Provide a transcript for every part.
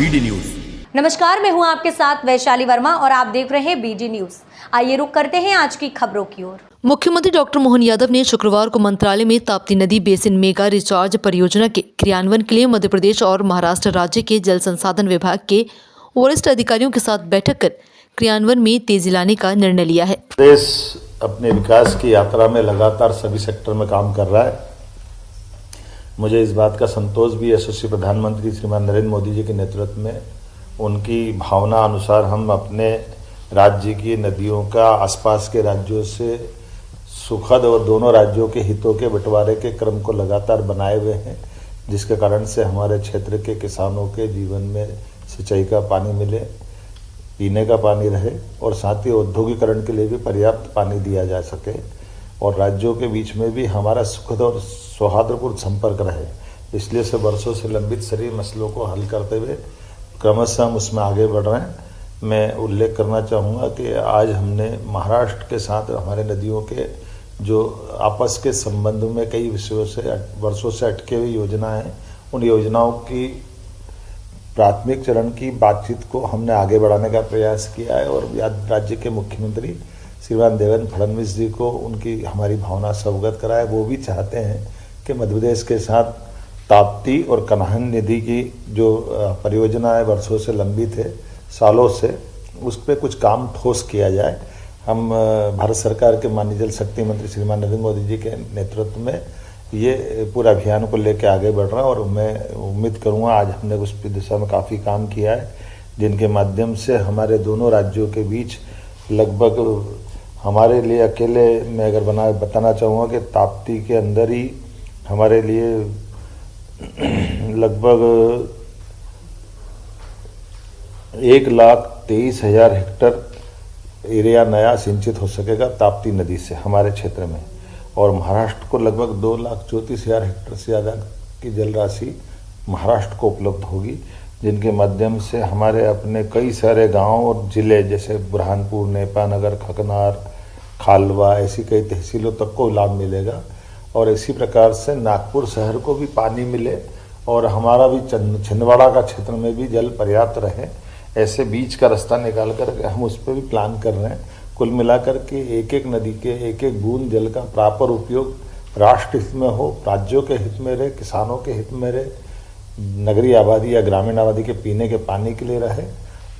BD news. नमस्कार, मैं हूं आपके साथ वैशाली वर्मा और आप देख रहे हैं बीडी न्यूज। आइए रुक करते हैं आज की खबरों की ओर। मुख्यमंत्री डॉक्टर मोहन यादव ने शुक्रवार को मंत्रालय में ताप्ती नदी बेसिन मेगा रिचार्ज परियोजना के क्रियान्वयन के लिए मध्य प्रदेश और महाराष्ट्र राज्य के जल संसाधन विभाग के वरिष्ठ अधिकारियों के साथ बैठक कर क्रियान्वयन में तेजी लाने का निर्णय लिया है। देश अपने विकास की यात्रा में लगातार सभी सेक्टर में काम कर रहा है। मुझे इस बात का संतोष भी यशस्वी प्रधानमंत्री श्रीमान नरेंद्र मोदी जी के नेतृत्व में उनकी भावना अनुसार हम अपने राज्य की नदियों का आसपास के राज्यों से सुखद और दोनों राज्यों के हितों के बंटवारे के क्रम को लगातार बनाए हुए हैं, जिसके कारण से हमारे क्षेत्र के किसानों के जीवन में सिंचाई का पानी मिले, पीने का पानी रहे और साथ ही औद्योगिकरण के लिए भी पर्याप्त पानी दिया जा सके और राज्यों के बीच में भी हमारा सुखद और सौहार्दपूर्ण संपर्क रहे। इसलिए से वर्षों से लंबित सभी मसलों को हल करते हुए क्रमशः हम उसमें आगे बढ़ रहे हैं। मैं उल्लेख करना चाहूँगा कि आज हमने महाराष्ट्र के साथ हमारे नदियों के जो आपस के संबंध में कई विषयों से वर्षों से अटके हुई योजना है, उन योजनाओं की प्राथमिक चरण की बातचीत को हमने आगे बढ़ाने का प्रयास किया है और राज्य के मुख्यमंत्री श्रीमान देवेंद्र फडणवीस जी को उनकी हमारी भावना से अवगत कराए। वो भी चाहते हैं कि मध्य प्रदेश के साथ ताप्ती और कन्हान नदी की जो परियोजना है वर्षों से लंबित है, सालों से, उस पर कुछ काम ठोस किया जाए। हम भारत सरकार के माननीय जल शक्ति मंत्री श्रीमान नरेंद्र मोदी जी के नेतृत्व में ये पूरा अभियान को लेकर आगे बढ़ रहा है और मैं उम्मीद करूँगा आज हमने उस दिशा में काफ़ी काम किया है, जिनके माध्यम से हमारे दोनों राज्यों के बीच लगभग हमारे लिए अकेले मैं अगर बताना चाहूँगा कि ताप्ती के अंदर ही हमारे लिए लगभग 1,23,000 हेक्टर एरिया नया सिंचित हो सकेगा ताप्ती नदी से हमारे क्षेत्र में, और महाराष्ट्र को लगभग 2,34,000 हेक्टर से ज़्यादा की जल राशि महाराष्ट्र को उपलब्ध होगी, जिनके माध्यम से हमारे अपने कई सारे गांव और जिले जैसे बुरहानपुर, नेपानगर, खकनार, खालवा, ऐसी कई तहसीलों तक को लाभ मिलेगा और इसी प्रकार से नागपुर शहर को भी पानी मिले और हमारा भी छिंदवाड़ा का क्षेत्र में भी जल पर्याप्त रहे। ऐसे बीच का रास्ता निकाल कर हम उस पर भी प्लान कर रहे हैं। कुल मिलाकर के एक एक नदी के एक एक बूंद जल का प्रॉपर उपयोग राष्ट्र हित में हो, राज्यों के हित में रहे, किसानों के हित में रहे, नगरीय आबादी या ग्रामीण आबादी के पीने के पानी के लिए रहे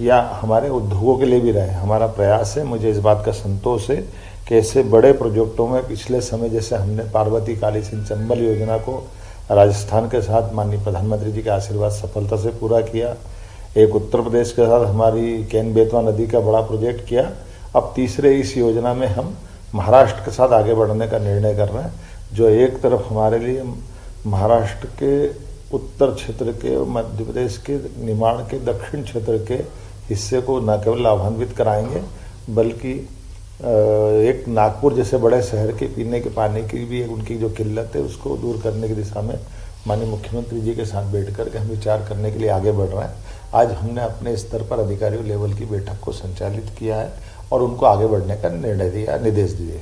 या हमारे उद्योगों के लिए भी रहे। हमारा प्रयास है। मुझे इस बात का संतोष है कि ऐसे बड़े प्रोजेक्टों में पिछले समय जैसे हमने पार्वती काली सिंह चंबल योजना को राजस्थान के साथ माननीय प्रधानमंत्री जी के आशीर्वाद सफलता से पूरा किया, एक उत्तर प्रदेश के साथ हमारी केन बेतवा नदी का बड़ा प्रोजेक्ट किया, अब तीसरे इस योजना में हम महाराष्ट्र के साथ आगे बढ़ने का निर्णय कर रहे हैं, जो एक तरफ हमारे लिए महाराष्ट्र के उत्तर क्षेत्र के मध्य प्रदेश के निमाड़ के दक्षिण क्षेत्र के हिस्से को न केवल लाभान्वित कराएंगे बल्कि एक नागपुर जैसे बड़े शहर के पीने के पानी की भी उनकी जो किल्लत है उसको दूर करने की दिशा में माननीय मुख्यमंत्री जी के साथ बैठ करके हम विचार करने के लिए आगे बढ़ रहे हैं। आज हमने अपने स्तर पर अधिकारियों लेवल की बैठक को संचालित किया है और उनको आगे बढ़ने का निर्देश दिए।